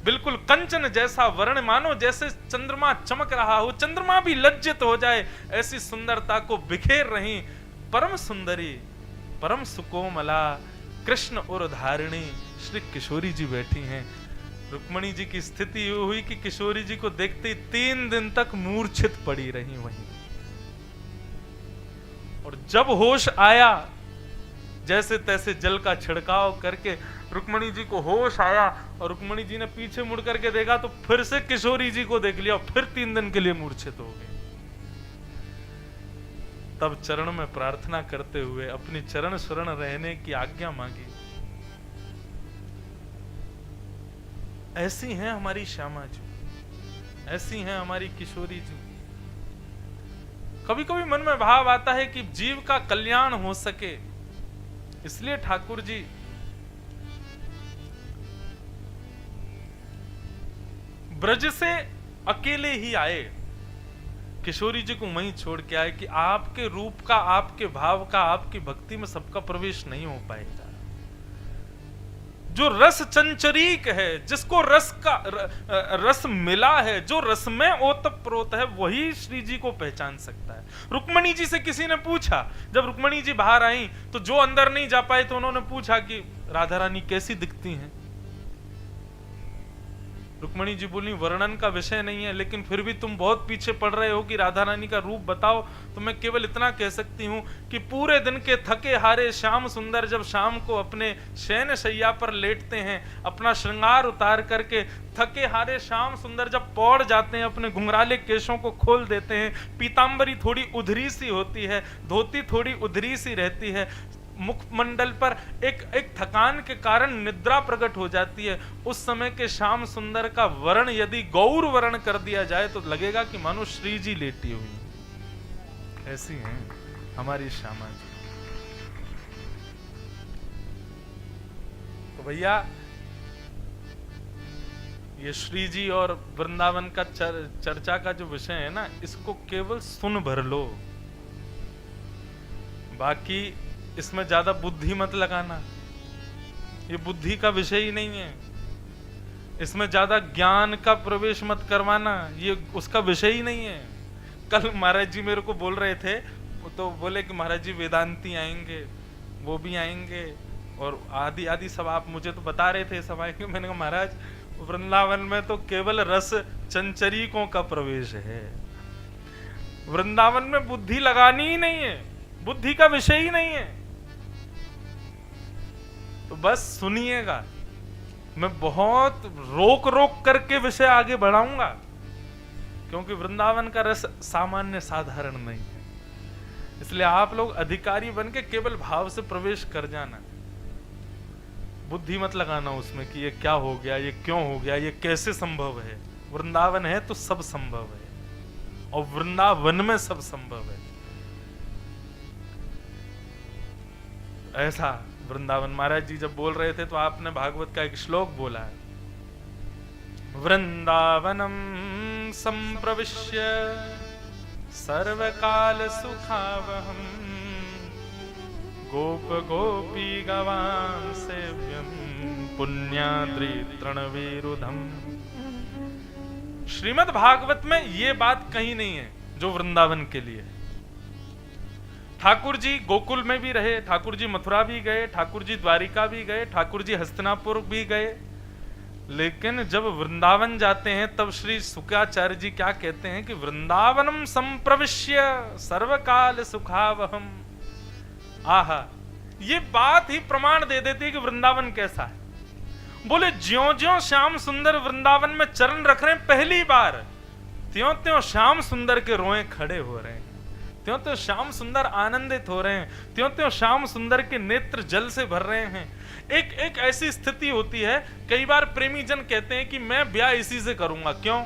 बिल्कुल कंचन जैसा वर्ण, मानो जैसे चंद्रमा चमक रहा हो, चंद्रमा भी लज्जित हो जाए ऐसी सुंदरता को बिखेर रही परम सुंदरी, परम सुकोमला, कृष्ण और धारिणी श्री किशोरी जी बैठी हैं। रुक्मणी जी की स्थिति ये हुई कि किशोरी जी को देखते ही 3 दिन तक मूर्छित पड़ी रही वहीं। और जब होश आया, जैसे तैसे जल का छिड़काव करके रुक्मणी जी को होश आया और रुक्मणी जी ने पीछे मुड़ करके देखा तो फिर से किशोरी जी को देख लिया और फिर 3 दिन के लिए मूर्छित हो गए। तब चरण में प्रार्थना करते हुए अपनी चरण शरण रहने की आज्ञा मांगी। ऐसी हैं हमारी श्यामा जी, ऐसी हैं हमारी किशोरी जी। कभी कभी मन में भाव आता है कि जीव का कल्याण हो सके, इसलिए ठाकुर जी ब्रज से अकेले ही आए, किशोरी जी को वहीं छोड़ के आए कि आपके रूप का, आपके भाव का, आपकी भक्ति में सबका प्रवेश नहीं हो पाएगा। जो रस चंचरीक है, जिसको रस मिला है, जो रस में ओतप्रोत है, वही श्री जी को पहचान सकता है। रुक्मणी जी से किसी ने पूछा, जब रुक्मणी जी बाहर आई तो जो अंदर नहीं जा पाए तो उन्होंने पूछा कि राधा रानी कैसी दिखती हैं। रुक्मणी जी बोली वर्णन का विषय नहीं है, लेकिन फिर भी तुम बहुत पीछे पड़ रहे हो कि राधा रानी का रूप बताओ। तो मैं केवल इतना कह सकती हूँ कि पूरे दिन के थके हारे श्याम सुंदर जब शाम को अपने शयन शैया पर लेटते हैं, अपना श्रृंगार उतार करके थके हारे श्याम सुंदर जब पौड़ जाते हैं, अपने घुंघराले केशों को खोल देते हैं, पीतांबरी थोड़ी उधरी सी होती है, धोती थोड़ी उधरी सी रहती है, मुखमंडल पर एक थकान के कारण निद्रा प्रकट हो जाती है। उस समय के श्याम सुंदर का वर्ण यदि गौर वर्ण कर दिया जाए तो लगेगा कि मानो श्री जी लेटी हुई। ऐसी हैं हमारी श्यामा जी। तो भैया ये श्री जी और वृंदावन का चर्चा का जो विषय है ना, इसको केवल सुन भर लो, बाकी इसमें ज्यादा बुद्धि मत लगाना। ये बुद्धि का विषय ही नहीं है। इसमें ज्यादा ज्ञान का प्रवेश मत करवाना, ये उसका विषय ही नहीं है। कल महाराज जी मेरे को बोल रहे थे, तो बोले कि महाराज जी वेदांती आएंगे, वो भी आएंगे और आदि आदि सब आप मुझे तो बता रहे थे सब आएंगे। मैंने कहा महाराज वृंदावन में तो केवल रस चंचरीकों का प्रवेश है, वृंदावन में बुद्धि लगानी ही नहीं है, बुद्धि का विषय ही नहीं है। तो बस सुनिएगा, मैं बहुत रोक रोक करके विषय आगे बढ़ाऊंगा, क्योंकि वृंदावन का रस सामान्य साधारण नहीं है। इसलिए आप लोग अधिकारी बन के केवल भाव से प्रवेश कर जाना, बुद्धि मत लगाना उसमें कि ये क्या हो गया, ये क्यों हो गया, ये कैसे संभव है। वृंदावन है तो सब संभव है, और वृंदावन में सब संभव है। ऐसा वृंदावन। महाराज जी जब बोल रहे थे तो आपने भागवत का एक श्लोक बोला है, वृंदावनम संप्रविश्य सर्वकाल सुखावहम गोप गोपी गवां सेव्यम पुण्याद्रि तृणवीरुधम। श्रीमद् भागवत में ये बात कहीं नहीं है जो वृंदावन के लिए। ठाकुर जी गोकुल में भी रहे, ठाकुर जी मथुरा भी गए, ठाकुर जी द्वारिका भी गए, ठाकुर जी हस्तिनापुर भी गए, लेकिन जब वृंदावन जाते हैं तब श्री शुक्राचार्य जी क्या कहते हैं कि वृंदावनम संप्रविश्य सर्वकाल सुखावहम। आहा, ये बात ही प्रमाण दे देती है कि वृंदावन कैसा है। बोले ज्यों ज्यों श्याम सुंदर वृंदावन में चरण रख रहे हैं पहली बार, त्यों त्यों श्याम सुंदर के रोए खड़े हो रहे हैं, त्यों त्यों श्याम सुंदर आनंदित हो रहे हैं, त्यों त्यों श्याम सुंदर के नेत्र जल से भर रहे हैं। एक ऐसी स्थिति होती है, कई बार प्रेमी जन कहते हैं कि मैं ब्याह इसी से करूंगा। क्यों?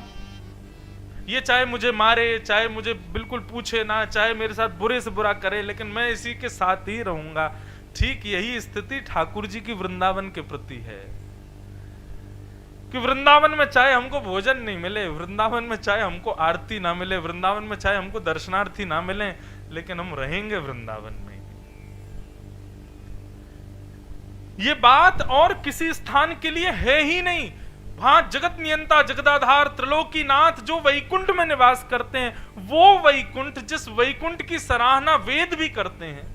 ये चाहे मुझे मारे, चाहे मुझे बिल्कुल पूछे ना, चाहे मेरे साथ बुरे से बुरा करे, लेकिन मैं इसी के साथ ही रहूंगा। ठीक यही स्थिति ठाकुर जी की वृंदावन के प्रति है कि वृंदावन में चाहे हमको भोजन नहीं मिले, वृंदावन में चाहे हमको आरती ना मिले, वृंदावन में चाहे हमको दर्शनार्थी ना मिले, लेकिन हम रहेंगे वृंदावन में। ये बात और किसी स्थान के लिए है ही नहीं। वहां जगत नियंता जगदाधार त्रिलोकीनाथ जो वैकुंठ में निवास करते हैं, वो वैकुंठ, जिस वैकुंठ की सराहना वेद भी करते हैं,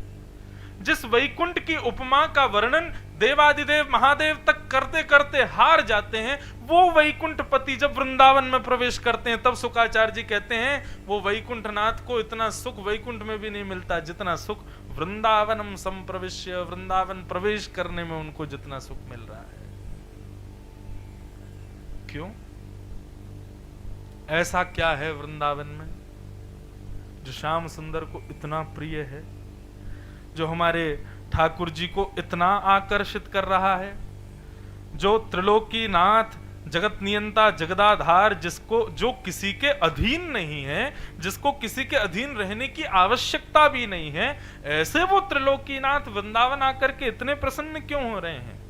जिस वैकुंठ की उपमा का वर्णन देवादिदेव महादेव तक करते करते हार जाते हैं। वो वैकुंठपति जब वृंदावन में प्रवेश करते हैं तब शुकाचार्य जी कहते हैं वो वैकुंठनाथ को इतना सुख वैकुंठ में भी नहीं मिलता जितना सुख वृंदावनम संप्रविश्य, वृंदावन प्रवेश करने में उनको जितना सुख मिल रहा है। क्यों? ऐसा क्या है वृंदावन में जो श्याम सुंदर को इतना प्रिय है, जो हमारे ठाकुर जी को इतना आकर्षित कर रहा है, जो त्रिलोकीनाथ, जगत नियंता, जगदाधार, जिसको जो किसी के अधीन नहीं है, जिसको किसी के अधीन रहने की आवश्यकता भी नहीं है, ऐसे वो त्रिलोकीनाथ वृंदावन आकर के इतने प्रसन्न क्यों हो रहे हैं?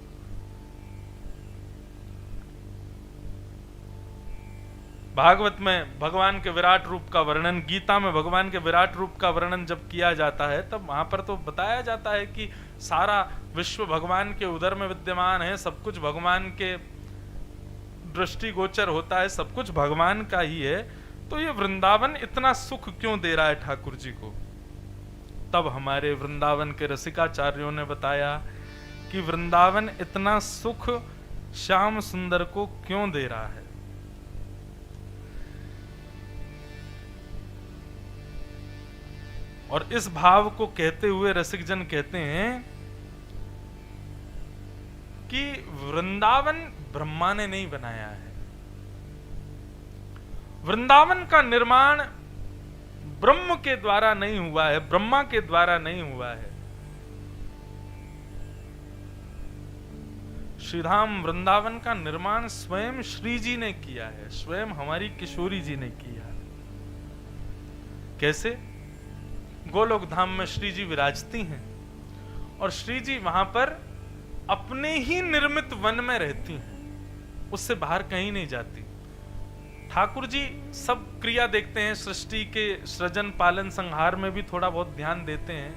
भागवत में भगवान के विराट रूप का वर्णन, गीता में भगवान के विराट रूप का वर्णन जब किया जाता है तब वहां पर तो बताया जाता है कि सारा विश्व भगवान के उदर में विद्यमान है, सब कुछ भगवान के दृष्टिगोचर होता है, सब कुछ भगवान का ही है। तो ये वृंदावन इतना सुख क्यों दे रहा है ठाकुर जी को? तब हमारे वृंदावन के रसिकाचार्यों ने बताया कि वृंदावन इतना सुख श्याम सुंदर को क्यों दे रहा है। और इस भाव को कहते हुए रसिक जन कहते हैं कि वृंदावन ब्रह्मा ने नहीं बनाया है, वृंदावन का निर्माण ब्रह्म के द्वारा नहीं हुआ है, ब्रह्मा के द्वारा नहीं हुआ है। श्रीधाम वृंदावन का निर्माण स्वयं श्री जी ने किया है, स्वयं हमारी किशोरी जी ने किया है। कैसे? गोलोक धाम में श्री जी विराजती हैं और श्री जी वहां पर अपने ही निर्मित वन में रहती हैं, उससे बाहर कहीं नहीं जाती। ठाकुर जी सब क्रिया देखते हैं, सृष्टि के सृजन पालन संहार में भी थोड़ा बहुत ध्यान देते हैं।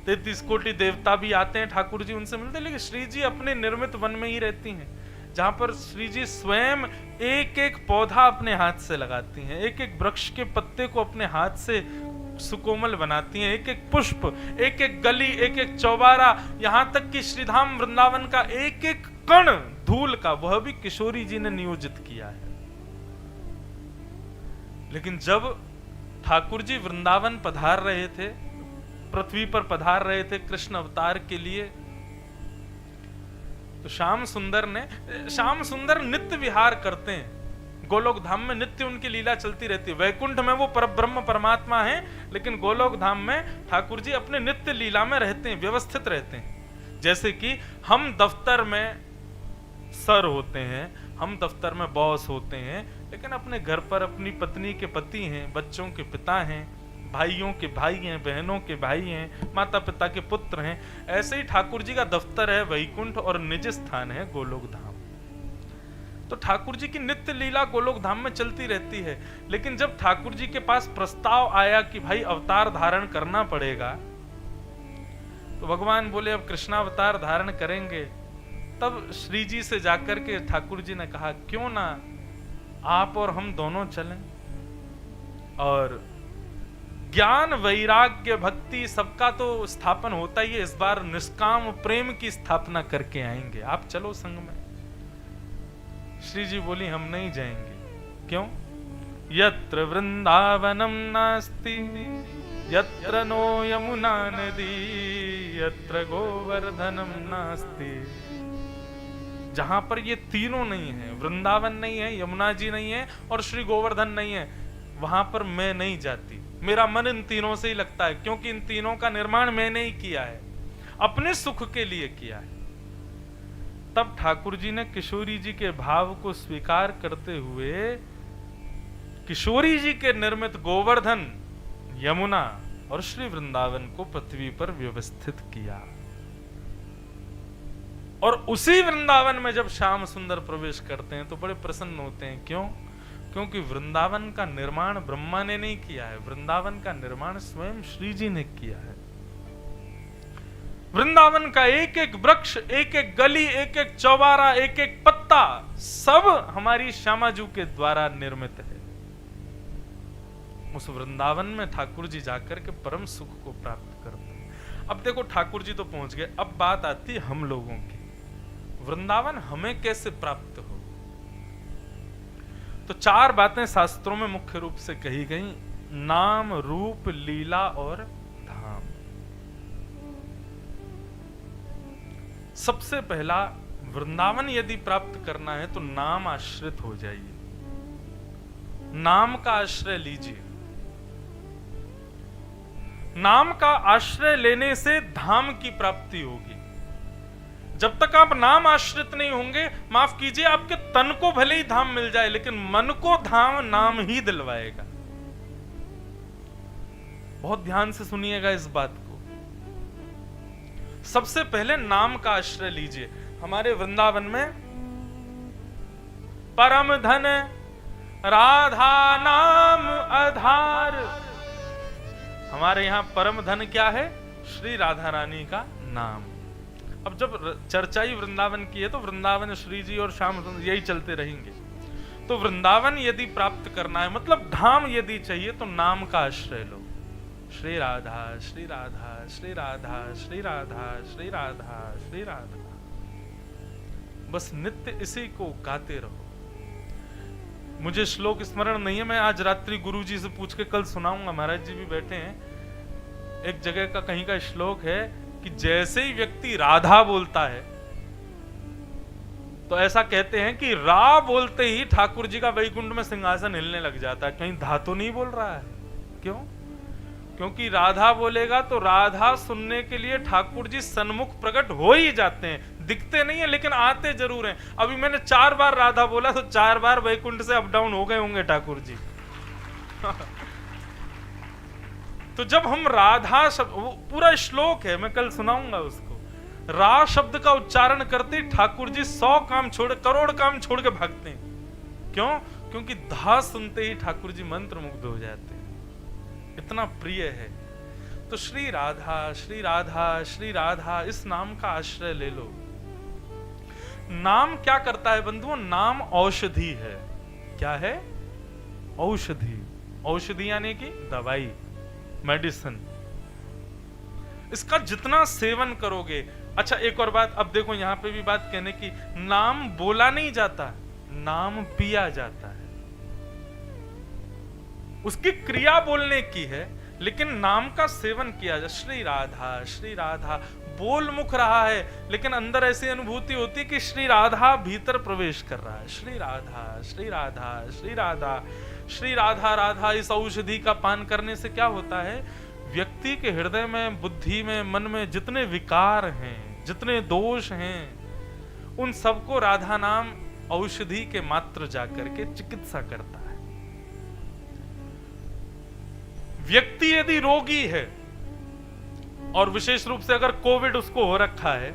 33 कोटि देवता भी आते हैं ठाकुर जी उनसे मिलते हैं, लेकिन श्री जी अपने निर्मित वन में ही रहती हैं, जहां पर श्री जी स्वयं एक एक पौधा अपने हाथ से लगाती हैं, एक एक वृक्ष के पत्ते को अपने हाथ से सुकोमल बनाती हैं, एक एक पुष्प, एक एक गली, एक एक चौबारा, यहां तक कि श्रीधाम वृंदावन का एक एक कण धूल का वह भी किशोरी जी ने नियोजित किया है। लेकिन जब ठाकुर जी वृंदावन पधार रहे थे, पृथ्वी पर पधार रहे थे कृष्ण अवतार के लिए, तो श्याम सुंदर नित्य विहार करते हैं। गोलोक धाम में नित्य उनकी लीला चलती रहती है। वैकुंठ में वो परब्रह्म परमात्मा हैं, लेकिन गोलोक धाम में ठाकुर जी अपने नित्य लीला में रहते हैं, व्यवस्थित रहते हैं। जैसे कि हम दफ्तर में सर होते हैं, हम दफ्तर में बॉस होते हैं, लेकिन अपने घर पर अपनी पत्नी के पति हैं, बच्चों के पिता हैं, भाइयों के भाई हैं, बहनों के भाई हैं, माता पिता के पुत्र हैं। ऐसे ही ठाकुर जी का दफ्तर है वैकुंठ और निज स्थान है गोलोक धाम। तो ठाकुर जी की नित्य लीला गोलोक धाम में चलती रहती है। लेकिन जब ठाकुर जी के पास प्रस्ताव आया कि भाई अवतार धारण करना पड़ेगा, तो भगवान बोले अब कृष्णावतार धारण करेंगे। तब श्री जी से जाकर के ठाकुर जी ने कहा क्यों ना आप और हम दोनों चलें और ज्ञान वैराग्य भक्ति सबका तो स्थापन होता ही है, इस बार निष्काम प्रेम की स्थापना करके आएंगे, आप चलो संग में। श्री जी बोली हम नहीं जाएंगे। क्यों? यत्र वृंदावनम नास्ति यत्र नो यमुना नदी यत्र गोवर्धनम नास्ति। जहां पर ये तीनों नहीं है, वृंदावन नहीं है, यमुना जी नहीं है और श्री गोवर्धन नहीं है, वहां पर मैं नहीं जाती। मेरा मन इन तीनों से ही लगता है, क्योंकि इन तीनों का निर्माण मैंने ही किया है, अपने सुख के लिए किया है। तब ठाकुर जी ने किशोरी जी के भाव को स्वीकार करते हुए किशोरी जी के निर्मित गोवर्धन, यमुना और श्री वृंदावन को पृथ्वी पर व्यवस्थित किया। और उसी वृंदावन में जब श्याम सुंदर प्रवेश करते हैं तो बड़े प्रसन्न होते हैं। क्यों? क्योंकि वृंदावन का निर्माण ब्रह्मा ने नहीं किया है, वृंदावन का निर्माण स्वयं श्री जी ने किया है। वृंदावन का एक एक वृक्ष, एक एक गली, एक एक चौबारा, एक एक पत्ता सब हमारी श्यामाजू के द्वारा निर्मित है। उस वृंदावन में ठाकुर जी जाकर के परम सुख को प्राप्त करते हैं। अब देखो ठाकुर जी तो पहुंच गए, अब बात आती है हम लोगों की, वृंदावन हमें कैसे प्राप्त हो। तो 4 बातें शास्त्रों में मुख्य रूप से कही गई, नाम, रूप, लीला और धाम। सबसे पहला, वृंदावन यदि प्राप्त करना है तो नाम आश्रित हो जाइए, नाम का आश्रय लीजिए। नाम का आश्रय लेने से धाम की प्राप्ति होगी। जब तक आप नाम आश्रित नहीं होंगे, माफ कीजिए, आपके तन को भले ही धाम मिल जाए, लेकिन मन को धाम नाम ही दिलवाएगा। बहुत ध्यान से सुनिएगा इस बात को। सबसे पहले नाम का आश्रय लीजिए। हमारे वृंदावन में परम धन राधा नाम आधार, हमारे यहां परम धन क्या है? श्री राधा रानी का नाम। अब जब चर्चा ही वृंदावन की है तो वृंदावन श्री जी और श्याम यही चलते रहेंगे। तो वृंदावन यदि प्राप्त करना है, मतलब धाम यदि चाहिए, तो नाम का आश्रय लो। श्री राधा श्री राधा श्री राधा श्री राधा श्री राधा श्री राधा, बस नित्य इसी को गाते रहो। मुझे श्लोक स्मरण नहीं है, मैं आज रात्रि गुरु जी से पूछ के कल सुनाऊंगा, महाराज जी भी बैठे हैं। एक जगह का कहीं का श्लोक है कि जैसे ही व्यक्ति राधा बोलता है तो ऐसा कहते हैं कि रा बोलते ही ठाकुर जी का वैकुंठ में सिंहासन हिलने लग जाता है। कहीं धा तो नहीं बोल रहा है? क्यों? क्योंकि राधा बोलेगा तो राधा सुनने के लिए ठाकुर जी सन्मुख प्रकट हो ही जाते हैं। दिखते नहीं है लेकिन आते जरूर हैं। अभी मैंने 4 बार राधा बोला तो 4 बार वैकुंठ से अप डाउन हो गए होंगे ठाकुर जी। तो जब हम राधा शब्द, वो पूरा श्लोक है, मैं कल सुनाऊंगा उसको, रा शब्द का उच्चारण करते ठाकुर जी 100 काम छोड़, करोड़ काम छोड़ के भागते हैं। क्यों? क्योंकि धा सुनते ही ठाकुर जी मंत्र मुग्ध हो जाते हैं, इतना प्रिय है। तो श्री राधा श्री राधा श्री राधा, इस नाम का आश्रय ले लो। नाम क्या करता है बंधुओं? नाम औषधि है। क्या है? औषधि। औषधि यानी कि दवाई, मेडिसिन। इसका जितना सेवन करोगे। अच्छा एक और बात, अब देखो यहां पे भी बात कहने की, नाम बोला नहीं जाता, नाम पिया जाता है। उसकी क्रिया बोलने की है, लेकिन नाम का सेवन किया जाए। श्री राधा बोल मुख रहा है, लेकिन अंदर ऐसी अनुभूति होती है कि श्री राधा भीतर प्रवेश कर रहा है। श्री राधा श्री राधा श्री राधा श्री राधा राधा। इस औषधि का पान करने से क्या होता है? व्यक्ति के हृदय में, बुद्धि में, मन में जितने विकार हैं, जितने दोष हैं, उन सबको राधा नाम औषधि के मात्र जाकर के चिकित्सा करता है। व्यक्ति यदि रोगी है और विशेष रूप से अगर कोविड उसको हो रखा है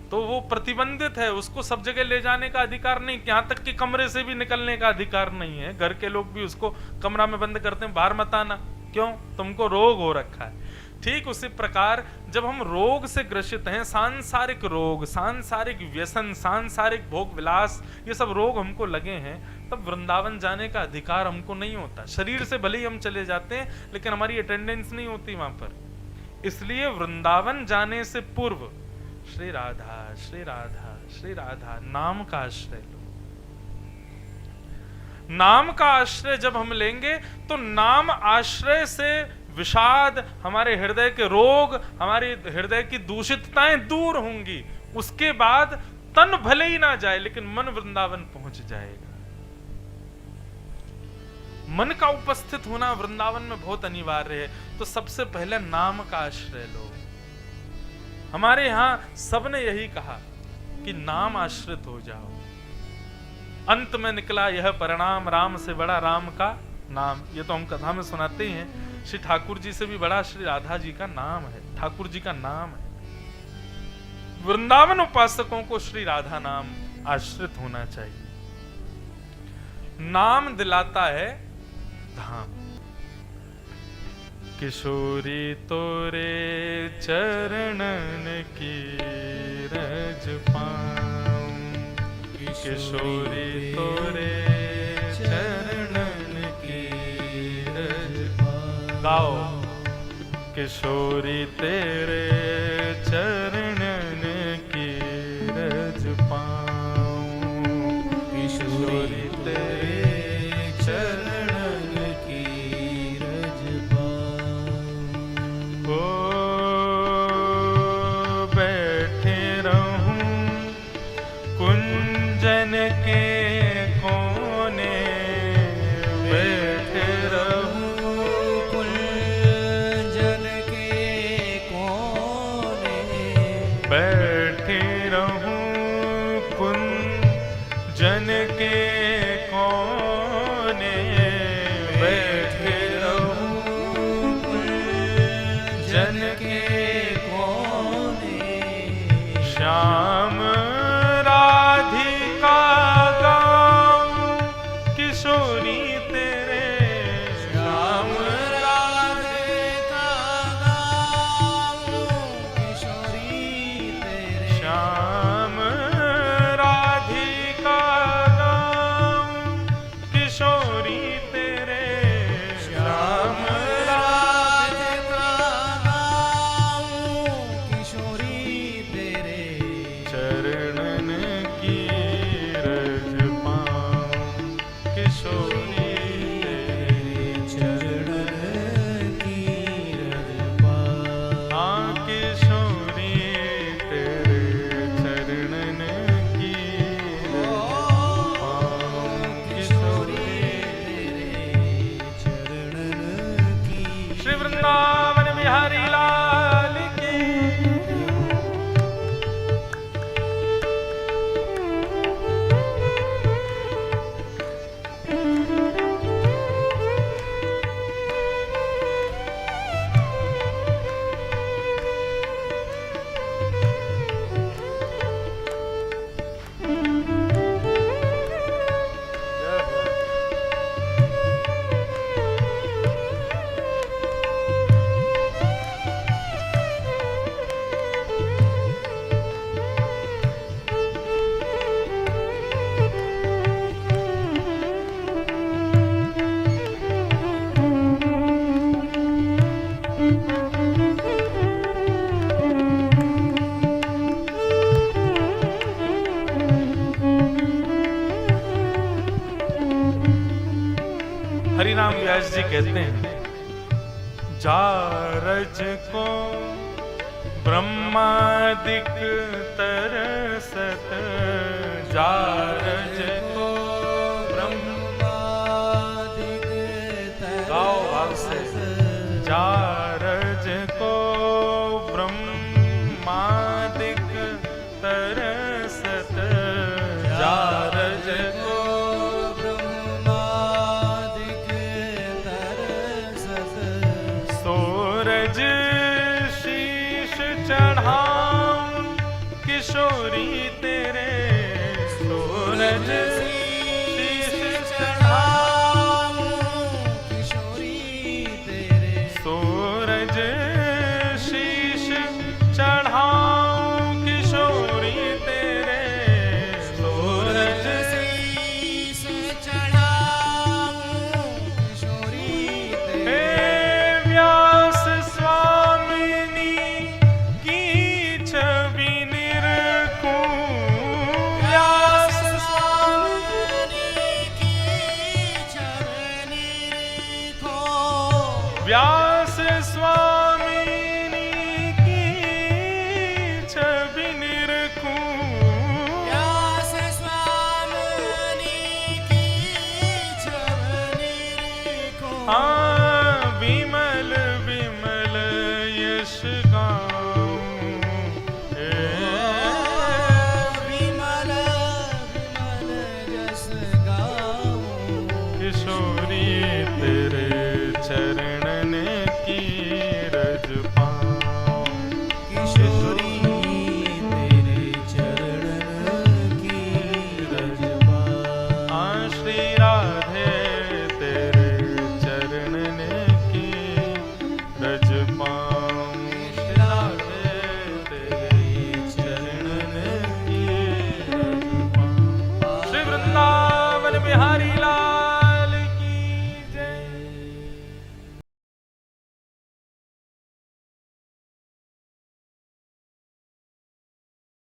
तो वो प्रतिबंधित है, उसको सब जगह ले जाने का अधिकार नहीं, यहां तक कि कमरे से भी निकलने का अधिकार नहीं है। घर के लोग भी उसको कमरा में बंद करते हैं, बाहर मत आना, क्यों? तुमको रोग हो रखा है। ठीक उसी प्रकार जब हम रोग से ग्रसित हैं, सांसारिक रोग, सांसारिक व्यसन, सांसारिक भोग विलास, ये सब रोग हमको लगे हैं, तब वृंदावन जाने का अधिकार हमको नहीं होता। शरीर से भले ही हम चले जाते हैं लेकिन हमारी अटेंडेंस नहीं होती वहां पर। इसलिए वृंदावन जाने से पूर्व श्री राधा श्री राधा श्री राधा नाम का आश्रय लो। नाम का आश्रय जब हम लेंगे तो नाम आश्रय से विषाद, हमारे हृदय के रोग, हमारे हृदय की दूषितताएं दूर होंगी। उसके बाद तन भले ही ना जाए लेकिन मन वृंदावन पहुंच जाएगा। मन का उपस्थित होना वृंदावन में बहुत अनिवार्य है। तो सबसे पहले नाम का आश्रय लो। हमारे यहां सबने यही कहा कि नाम आश्रित हो जाओ। अंत में निकला यह परिणाम, राम से बड़ा राम का नाम। ये तो हम कथा में सुनाते ही हैं। श्री ठाकुर जी से भी बड़ा श्री राधा जी का नाम है, ठाकुर जी का नाम है। वृंदावन उपासकों को श्री राधा नाम आश्रित होना चाहिए। नाम दिलाता है धाम। किशोरी तोरे चरणन की रज पाऊं, किशोरी तोरे चरणन की रज पाऊं। गाओ। किशोरी तेरे चरणन की रज पाऊं, किशोरी तेरे चरणन की रज पाऊं। ओ बैठे रहूं कुंजन के कोने, बैठे रहूं कुंजन के कोने, बैठे रहूं कुंजन के कोने, बैठे रहूं कुंजन के कोने। श्याम राधिका गाऊं, किशोरी तेरे श्याम राधिका गाऊं, किशोरी तेरे। श्याम राधिका गाऊं, किशोरी तेरे श्याम राधिका गाऊं, किशोरी तेरे। चरणन की रज पाऊं, किशोरी तेरे चरणन की रज पाऊं। हाँ किशोरी तेरे चरणन की रज पाऊं, किशोरी तेरे चरणन की। श्री वृंदावन बिहारी लाल की। हरिनाम व्यास जी कहते हैं, जारज को ब्रह्मादिक तरसत, जारज को ब्रह्मादिक गाओ भाव से, जारज को ब्रह्मादिक तरसत, जारज को ब्रह्मादिक तरसत। सूरज शीश चढ़ाऊं, किशोरी तेरे सूरज